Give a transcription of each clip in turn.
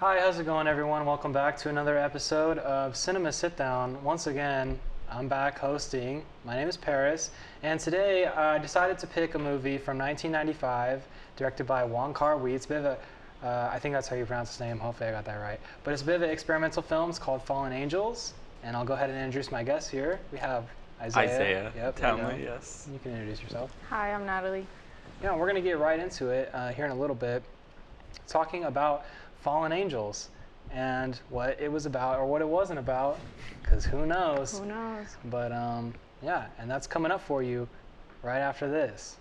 Hi, how's it going, everyone? Welcome back to another episode of Cinema Sitdown. Once again, I'm back hosting. My name is Paris, and today I decided to pick a movie from 1995, directed by Wong Kar-wai. It's a bit of a, I think that's how you pronounce his name. Hopefully, I got that right. But it's a bit of an experimental film. It's called Fallen Angels, and I'll go ahead and introduce my guests here. We have Isaiah. Yep, Townley, yes. You can introduce yourself. Hi, I'm Natalie. Yeah, we're gonna get right into it here in a little bit, talking about Fallen Angels and what it was about or what it wasn't about, because who knows? Who knows? But yeah, and that's coming up for you right after this.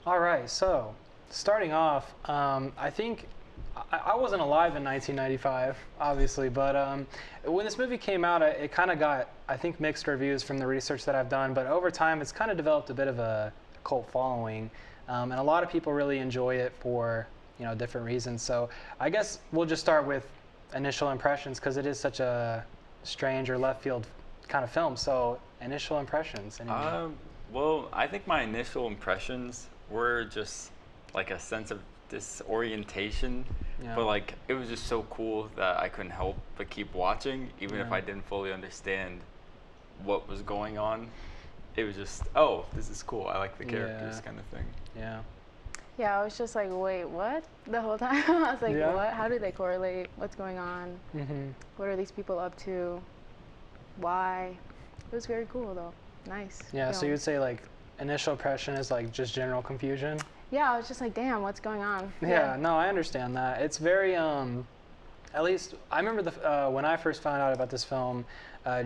All right, so starting off, I think I wasn't alive in 1995, obviously, but when this movie came out, it kind of got, I think, mixed reviews from the research that I've done, but over time it's kind of developed a bit of a cult following, and a lot of people really enjoy it for, different reasons. So I guess we'll just start with initial impressions, because it is such a strange or left field kind of film. So initial impressions. Well, I think my initial impressions were just like a sense of disorientation, but like it was just so cool that I couldn't help but keep watching, even if I didn't fully understand what was going on. It was just, oh, this is cool. I like the characters, kind of thing. Yeah. Yeah, I was just like, wait, what? The whole time. I was like, what? How do they correlate? What's going on? Mm-hmm. What are these people up to? Why? It was very cool, though. Nice. Yeah, so you would say like initial impression is like just general confusion? Yeah, I was just like, damn, what's going on? Yeah, no, I understand that. It's very, at least I remember when I first found out about this film,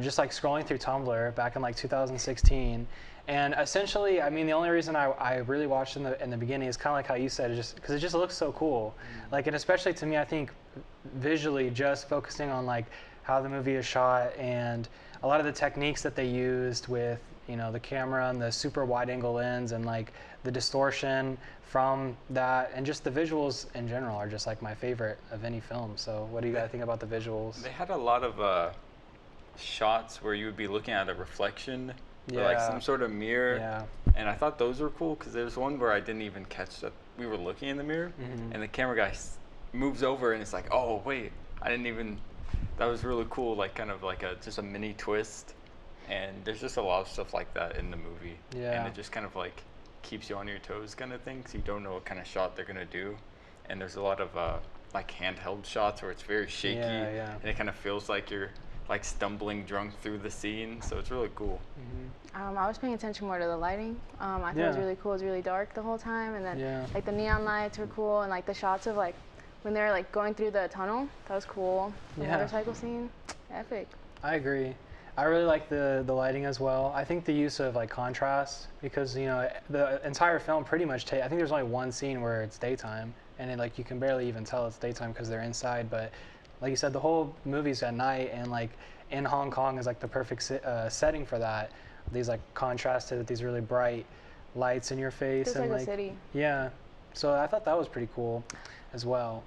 just like scrolling through Tumblr back in like 2016. And essentially, I mean, the only reason I really watched in the beginning is kind of like how you said, because it just looks so cool. Like, and especially to me, I think visually, just focusing on like how the movie is shot and a lot of the techniques that they used with, the camera and the super wide angle lens and like the distortion from that, and just the visuals in general are just like my favorite of any film. So what do you guys think about the visuals? They had a lot of shots where you would be looking at a reflection or like some sort of mirror. Yeah. And I thought those were cool because there's one where I didn't even catch that we were looking in the mirror, and the camera guy moves over and it's like, oh wait, I didn't even. That was really cool, like kind of like just a mini twist. And there's just a lot of stuff like that in the movie. Yeah. And it just kind of like keeps you on your toes kind of thing, because you don't know what kind of shot they're going to do. And there's a lot of like handheld shots where it's very shaky. And it kind of feels like you're like stumbling drunk through the scene. So it's really cool. I was paying attention more to the lighting. I thought it was really cool. It was really dark the whole time. And then like the neon lights were cool. And like the shots of like when they're like going through the tunnel, that was cool. The motorcycle scene, epic. I agree. I really like the lighting as well. I think the use of like contrast, because the entire film pretty much I think there's only one scene where it's daytime, and like you can barely even tell it's daytime because they're inside. But like you said, the whole movie's at night, and like in Hong Kong is like the perfect setting for that. These like contrasted with these really bright lights in your face, Just and like a city. Yeah. So I thought that was pretty cool as well.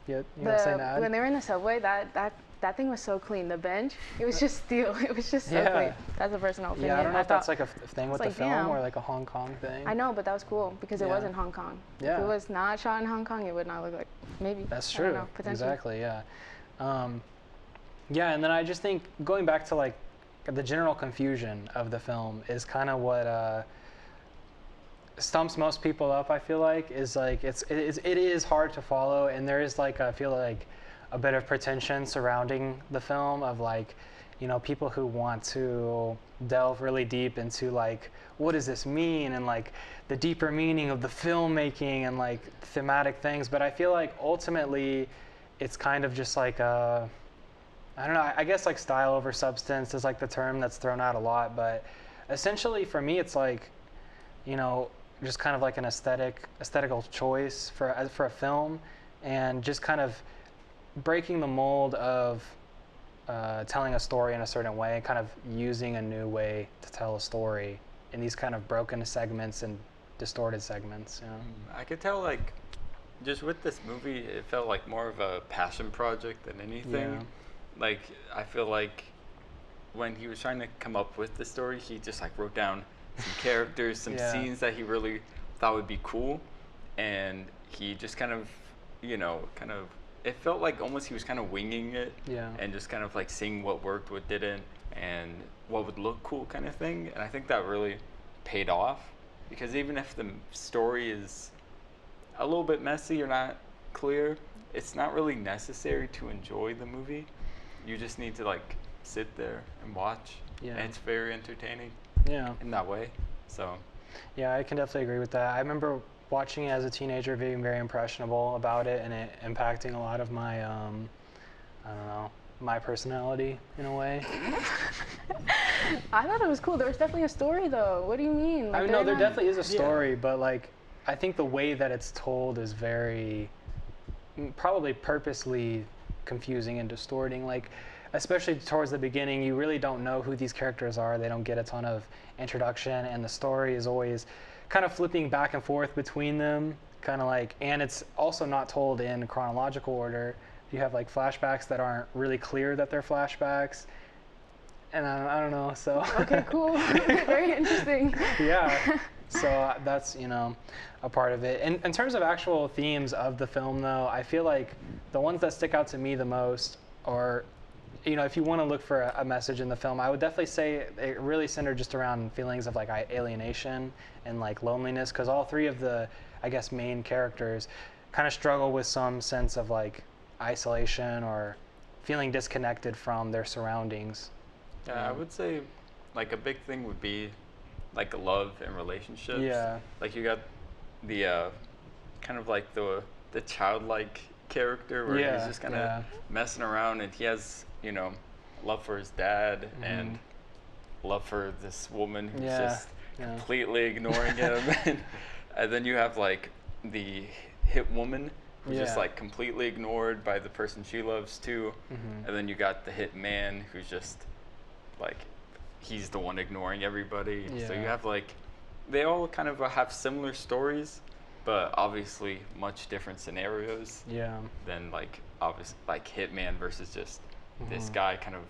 Yeah. When they were in the subway, that thing was so clean. The bench, it was just steel. It was just so clean. That's a personal opinion. Yeah, I don't know if that's like a thing with the film or like a Hong Kong thing. I know, but that was cool because it was in Hong Kong. Yeah. If it was not shot in Hong Kong, it would not look like, maybe. That's true. I don't know, potentially. Exactly, yeah. Yeah, and then I just think going back to like the general confusion of the film is kind of what stumps most people up. I feel like is like it is hard to follow, and there is like I feel like a bit of pretension surrounding the film of like, people who want to delve really deep into like what does this mean, and like the deeper meaning of the filmmaking and like thematic things. But I feel like ultimately it's kind of just like I don't know, I guess like style over substance is like the term that's thrown out a lot, but essentially for me, it's like, you know, just kind of like an aesthetical choice for a film, and just kind of breaking the mold of telling a story in a certain way, and kind of using a new way to tell a story in these kind of broken segments and distorted segments. You know? I could tell, like, just with this movie, it felt like more of a passion project than anything. Yeah. Like, I feel like when he was trying to come up with the story, he just like wrote down some characters, some scenes that he really thought would be cool, and he just kind of, you know, it felt like almost he was kind of winging it, and just kind of like seeing what worked, what didn't, and what would look cool, kind of thing. And I think that really paid off, because even if the story is a little bit messy or not clear, it's not really necessary to enjoy the movie. You just need to like sit there and watch, and it's very entertaining in that way. So yeah, I can definitely agree with that. I remember watching it as a teenager, being very impressionable about it, and it impacting a lot of my I don't know, my personality in a way. I thought it was cool. There was definitely a story though. What do you mean? Like, I mean, no, there definitely is a story, but like I think the way that it's told is very probably purposely confusing and distorting. Like, especially towards the beginning, you really don't know who these characters are. They don't get a ton of introduction, and the story is always kind of flipping back and forth between them, kind of like, and it's also not told in chronological order. You have like flashbacks that aren't really clear that they're flashbacks, and I don't know, so. Okay, cool. Very interesting. Yeah, so that's, you know, a part of it. And in terms of actual themes of the film, though, I feel like the ones that stick out to me the most are, you know, if you want to look for a message in the film, I would definitely say it really centered just around feelings of like alienation and like loneliness, because all three of the, I guess, main characters kind of struggle with some sense of like isolation or feeling disconnected from their surroundings. Yeah, I would say like a big thing would be like love and relationships. Yeah. Like you got the kind of like the childlike character where he's just kind of messing around, and he has, you know, love for his dad and love for this woman who's just completely ignoring him. And then you have like the hit woman who's just like completely ignored by the person she loves too. And then you got the hit man who's just like, he's the one ignoring everybody. So you have like, they all kind of have similar stories, but obviously much different scenarios. Than like obvious like Hitman versus just this guy kind of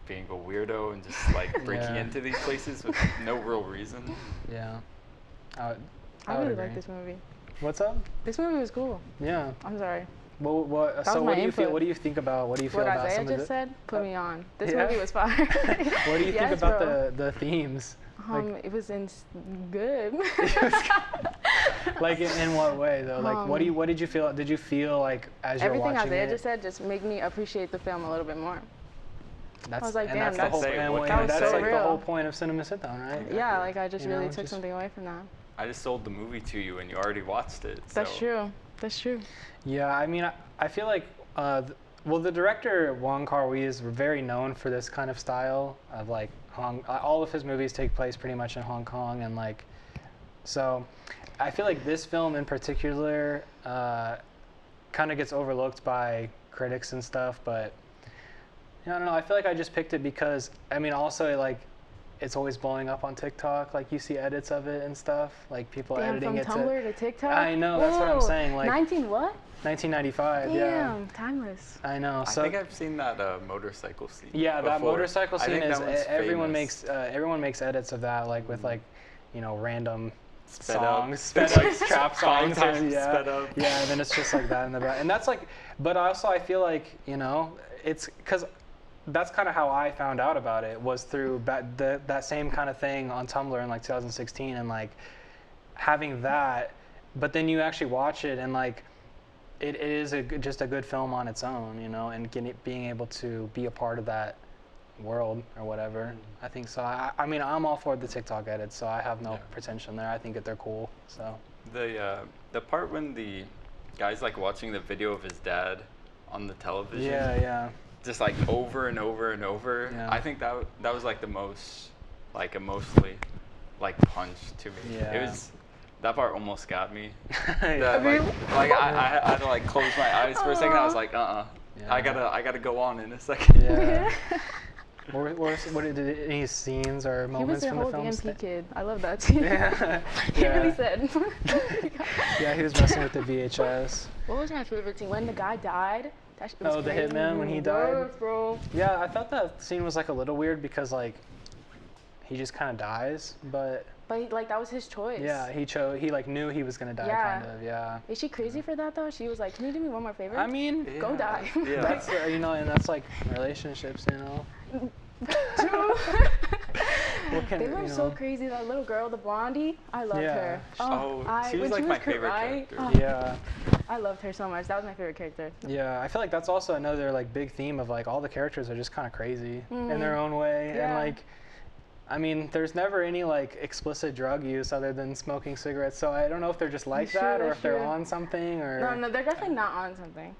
being a weirdo and just like breaking into these places with no real reason. I really like this movie. What's up? This movie was cool. Yeah. I'm sorry. Well, so what do you feel? What do you think about? What do you feel about Isaiah some of just said? Put me on. This Yeah? movie was fire. What do you think about the themes? It was good. Like in what way though? Like what did you feel? Did you feel like as you're watching everything Isaiah it? just said just made me appreciate the film a little bit more. I was like, damn, that's the whole point. That's so like real. the whole point of Cinema Sitdown, right? Yeah, like I just really took something away from that. I just sold the movie to you and you already watched it. That's true. That's true. Yeah, I mean, I feel like, well, the director Wong Kar-wai is very known for this kind of style of like all of his movies take place pretty much in Hong Kong, and like, so I feel like this film in particular kind of gets overlooked by critics and stuff, but I don't know. I feel like I just picked it because, I mean, also like, it's always blowing up on TikTok. Like you see edits of it and stuff, like people editing it from Tumblr to TikTok. I know, that's what I'm saying. Like 1995. Damn, timeless. I know. So I think I've seen that motorcycle scene. Yeah, before. That motorcycle scene is everyone famous. makes edits of that, like with like, you know, random songs, sped up trap songs, sped up. Yeah, and then it's just like that in the back, and that's like. But also, I feel like, you know, it's because that's kind of how I found out about it, was through that same kind of thing on Tumblr in like 2016, and like having that, but then you actually watch it and like it is just a good film on its own, you know, and being able to be a part of that world or whatever. I think so. I mean, I'm all for the TikTok edits, so I have no pretension there. I think that they're cool. So the part when the guy's like watching the video of his dad on the television, yeah, just like over and over and over. Yeah. I think that was like the most like emotionally like punch to me. Yeah. It was that part almost got me. Yeah. That, I had to like close my eyes for a second. I was like, Yeah. I gotta go on in a second. Yeah. What did any scenes or moments from the film? He was the whole DMP kid. I love that scene. Yeah. He really said. Yeah, he was messing with the VHS. What was my favorite scene? When the guy died. That shit was Oh, the crazy. hitman when he died? Yes, bro. Yeah, I thought that scene was like a little weird because like he just kind of dies, but like that was his choice. yeah, he like knew he was gonna die, Yeah. kind of. Yeah. Is she crazy for that though? She was like, "Can you do me one more favor?" I mean, Go die. Yeah. that's you know, and that's like relationships, you know. True. What can, They were you so know? crazy. That little girl, the blondie, I loved Yeah. her. She was when like my cry- favorite character. oh, Yeah. I loved her so much. That was my favorite character. Yeah, I feel like that's also another like big theme of like all the characters are just kind of crazy in their own way, and Yeah. like, I mean, there's never any like explicit drug use other than smoking cigarettes. So I don't know if they're just like Sure, that or if they're sure. on something or. No, they're definitely not on something.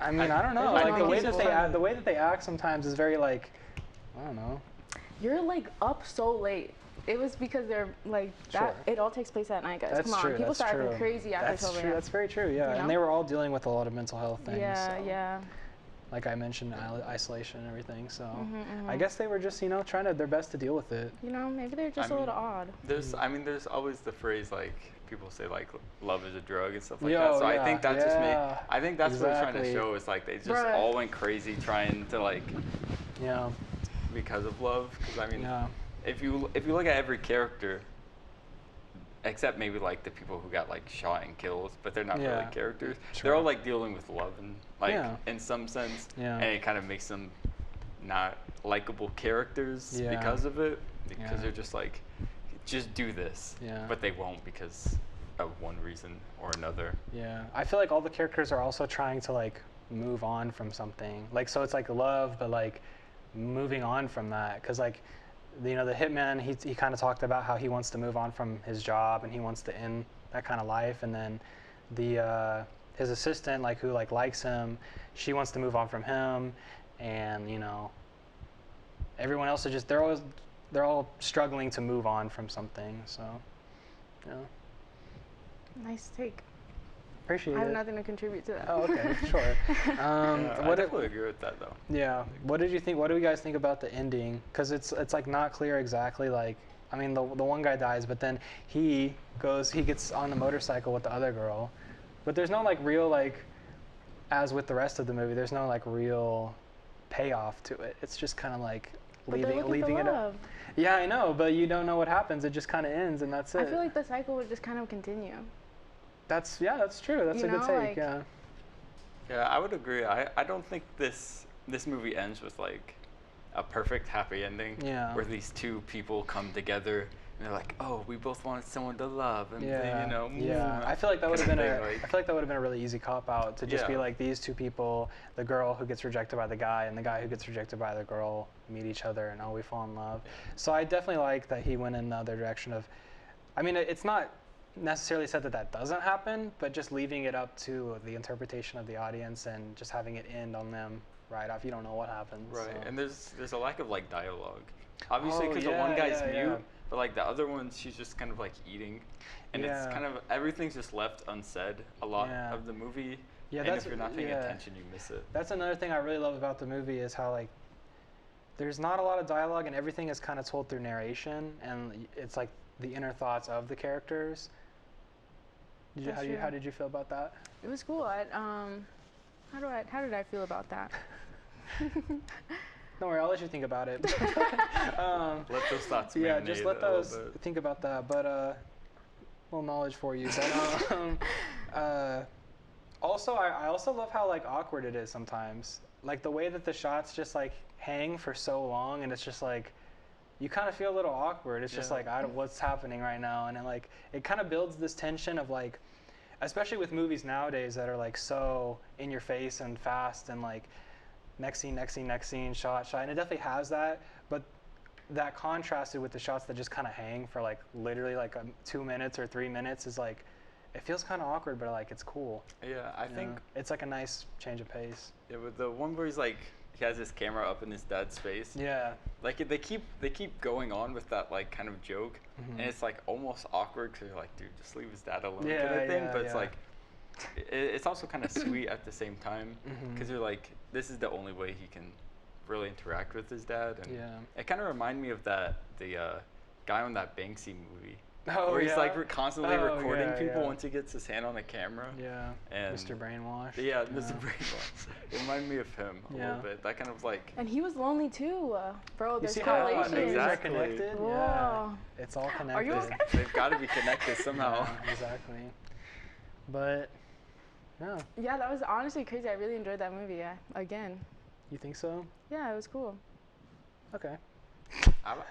I mean, I don't know. They're just Like the way that normal they people. act, the way that they act sometimes is very like, I don't know. You're like up so late. It was because they're like that. Sure. It all takes place at night, guys. That's Come on, true. people That's start true. acting crazy after That's 12 true. a.m. That's very true. Yeah, You know? and they were all dealing with a lot of mental health things. Yeah, so, yeah. Like I mentioned, isolation and everything. So Mm-hmm. I guess they were just trying their best to deal with it. You know, maybe they're just I a mean, little odd. There's always the phrase like people say like love is a drug and stuff like Yo, that. So I yeah, think that just yeah. I think that's what it's trying to Exactly. show is like they just Bruh. all went crazy trying to like Yeah. because of love. Because I mean, Yeah. if you look at every character, except maybe like the people who got like shot and killed, but they're not Yeah. really characters. Sure. They're all like dealing with love and like Yeah. in some sense, Yeah. and it kind of makes them not likable characters Yeah. because of it, because Yeah. they're just like, just do this, Yeah. but they won't because of one reason or another. Yeah, I feel like all the characters are also trying to like move on from something. Like, so it's like love, but like moving on from that. Cause like, the hitman, he kind of talked about how he wants to move on from his job and he wants to end that kind of life. And then his assistant, like who like likes him, she wants to move on from him. And everyone else is just, they're all struggling to move on from something. So, yeah. Nice take. Appreciate I have it. nothing to contribute to that. Oh, okay, sure. Yeah, I what definitely agree with that though. yeah. What did you think? What do you guys think about the ending? Because it's like not clear exactly. Like, I mean, the one guy dies, but then he gets on the motorcycle with the other girl, but there's no like real like, as with the rest of the movie, there's no like real payoff to it. It's just kind of like But they're looking leaving for it up. love. Yeah, I know, but you don't know what happens. It just kind of ends, and that's it. I feel like the cycle would just kind of continue. That's true. That's You a good know, take. like- Yeah. Yeah, I would agree. I don't think this movie ends with like a perfect happy ending. Yeah. Where these two people come together and they're like, oh, we both wanted someone to love, and Yeah, they, yeah. I feel like that would have kind been of thing, like- I feel like that would have been a really easy cop out to just be Yeah. like these two people, the girl who gets rejected by the guy and the guy who gets rejected by the girl meet each other and we fall in love. So I definitely like that he went in the other direction of, I mean, it's not necessarily said that doesn't happen, but just leaving it up to the interpretation of the audience and just having it end on them right off. You don't know what happens. Right, so. and there's a lack of like dialogue, obviously, Oh, because the one yeah, guy's yeah, mute, yeah. but like the other one, she's just kind of like eating, and it's Yeah. kind of everything's just left unsaid a lot Yeah. of the movie. Yeah, and that's- if you're not paying yeah. attention, you miss it. That's another thing I really love about the movie is how like there's not a lot of dialogue and everything is kind of told through narration and it's like the inner thoughts of the characters. That's true. How did you feel about that? It was cool. How did I feel about that? Don't worry, I'll let you think about it. Let those thoughts Yeah, marinate just let a little those bit. think about that. But little knowledge for you. But also, I also love how like awkward it is sometimes. Like the way that the shots just like hang for so long, and it's just like you kind of feel a little awkward. It's just Yeah. like what's happening right now, and it kind of builds this tension of like, especially with movies nowadays that are like so in your face and fast and like next scene, shot, and it definitely has that, but that contrasted with the shots that just kind of hang for like literally like 2 minutes or 3 minutes is like, it feels kind of awkward, but like it's cool. Yeah, I you think know? It's like a nice change of pace. yeah, with the one where he's like he has his camera up in his dad's face. Yeah. Like they keep going on with that like kind of joke, and it's like almost awkward because you're like, dude, just leave his dad alone kind of thing. But it's like, it's also kind of sweet at the same time because you're like, this is the only way he can really interact with his dad, and it kind of reminded me of the guy on that Banksy movie. Where he's like constantly recording people once he gets his hand on the camera. Yeah. And Mr. Brainwash. Yeah, Mr. Brainwash. It reminded me of him a little bit. That kind of like. And he was lonely too, bro. There's correlation. Exactly. Connected. Whoa. Yeah. It's all connected. Are you okay? They've got to be connected somehow. Yeah, exactly. But yeah. Yeah, that was honestly crazy. I really enjoyed that movie. Yeah. Again. You think so? Yeah, it was cool. Okay.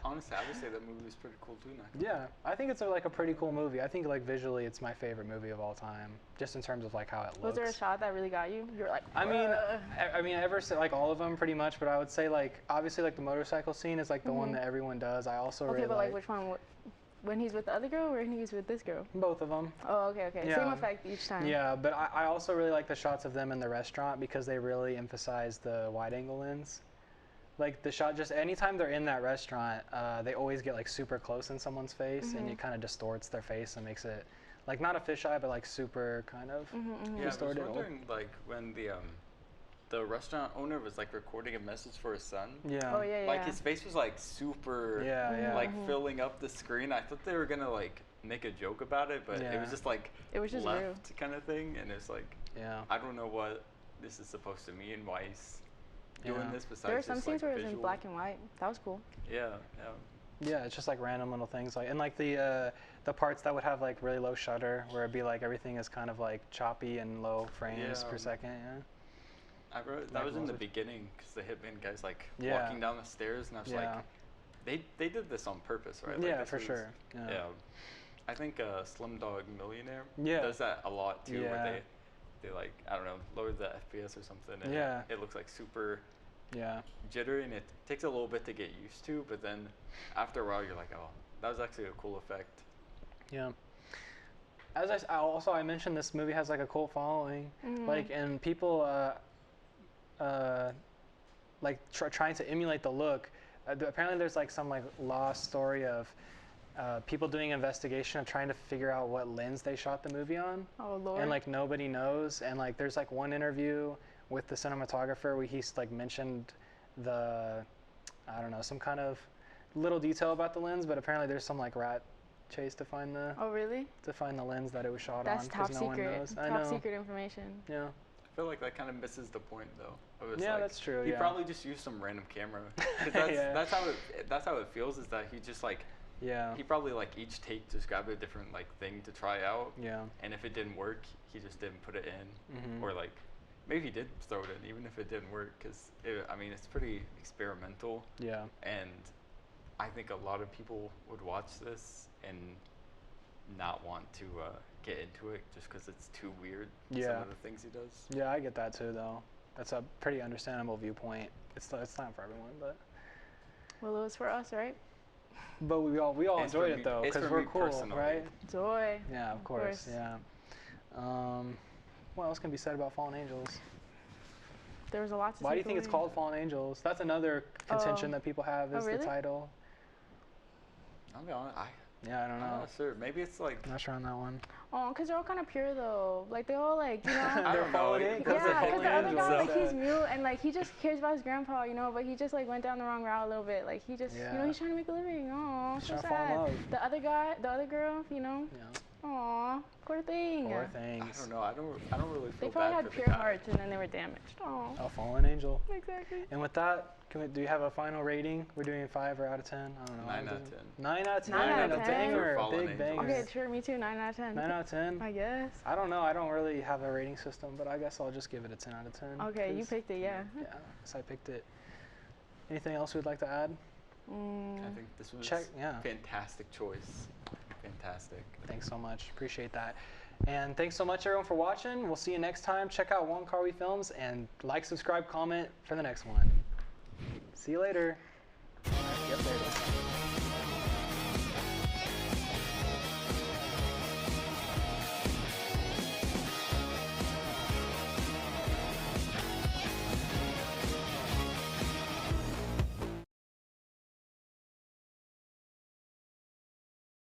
Honestly, I would say that movie was pretty cool too. Yeah, I think it's like a pretty cool movie. I think like visually, it's my favorite movie of all time, just in terms of like how it looks. Was there a shot that really got you? You're like, I mean, ever like all of them pretty much, but I would say like obviously like the motorcycle scene is like the one that everyone does. I also really but like which one? When he's with the other girl, or when he's with this girl? Both of them. Oh, okay. Yeah. Same effect each time. Yeah, but I also really like the shots of them in the restaurant because they really emphasize the wide angle lens. Like the shot, just anytime they're in that restaurant, they always get like super close in someone's face, and it kind of distorts their face and makes it like not a fisheye, but like super kind of distorted. I was wondering like when the restaurant owner was like recording a message for his son. Yeah. Oh yeah. Like his face was like super. Like filling up the screen. I thought they were gonna like make a joke about it, but it was just like it was just left real. kind of thing, and it's like I don't know what this is supposed to mean. Why he's doing this besides there were some just, scenes like, where it was visual. in black and white. That was cool. Yeah. Yeah, it's just like random little things, like and like the parts that would have like really low shutter, where it'd be like everything is kind of like choppy and low frames per second. Yeah. I wrote that was in the beginning because the hitman guy's like walking down the stairs, and I was like, they did this on purpose, right? Like, yeah, for sure. Yeah. I think Slumdog Millionaire does that a lot too, where they like, I don't know, lower the FPS or something, and it looks like super jittery, and it takes a little bit to get used to, but then after a while you're like, oh, that was actually a cool effect. Yeah. As I mentioned, this movie has like a cult following, like, and people like trying to emulate the look. Apparently there's like some like lost story of people doing investigation of trying to figure out what lens they shot the movie on. Oh Lord. And like nobody knows. And like there's like one interview with the cinematographer where he's like mentioned I don't know, some kind of little detail about the lens, but apparently there's some like rat chase to find the lens that it was shot on. That's top no one secret. knows. Top secret information. Yeah. I feel like that kind of misses the point though. Yeah, that's true. He probably just used some random camera. That's how it feels, is that he just like he probably like each take just grabbed a different like thing to try out. Yeah. And if it didn't work, he just didn't put it in, or like maybe he did throw it in even if it didn't work, because I mean it's pretty experimental. Yeah. And I think a lot of people would watch this and not want to get into it just because it's too weird. Some of the things he does. Yeah, I get that too though. That's a pretty understandable viewpoint. It's not for everyone, but. Well, it was for us, right? But we all enjoyed it though, because we're cool, right? Joy. Yeah, of course. Yeah. What else can be said about Fallen Angels? There was a lot to say. Why do you think it's called Fallen Angels? That's another contention that people have, is the title. I'll be honest, I don't know. I'm not sure. Maybe it's like. I'm not sure on that one. Oh, because they're all kind of pure though. Like they all like, you know. I don't know. Yeah, because the other guy, like he's mute and like he just cares about his grandpa, you know, but he just like went down the wrong route a little bit. Like he just, you know, he's trying to make a living. Oh, so sad. The other girl, you know. Yeah. Aw, poor thing. Poor things. I don't know. I don't really feel bad. They probably had pure hearts and then they were damaged. Aw. A fallen angel. Exactly. And with that, do you have a final rating? We're doing 5 or out of 10? I don't know. 9 out of 10. 9 out of 10. 9 out of 10. Banger, big banger. Okay, sure, me too. 9 out of 10. 9 out of 10. I guess. I don't know. I don't really have a rating system, but I guess I'll just give it a 10 out of 10. Okay, you picked it, yeah. Yeah, so I picked it. Anything else we'd like to add? I think this was fantastic choice. Fantastic. Thanks so much. Appreciate that. And thanks so much, everyone, for watching. We'll see you next time. Check out One Car We Films and like, subscribe, comment for the next one. See you later.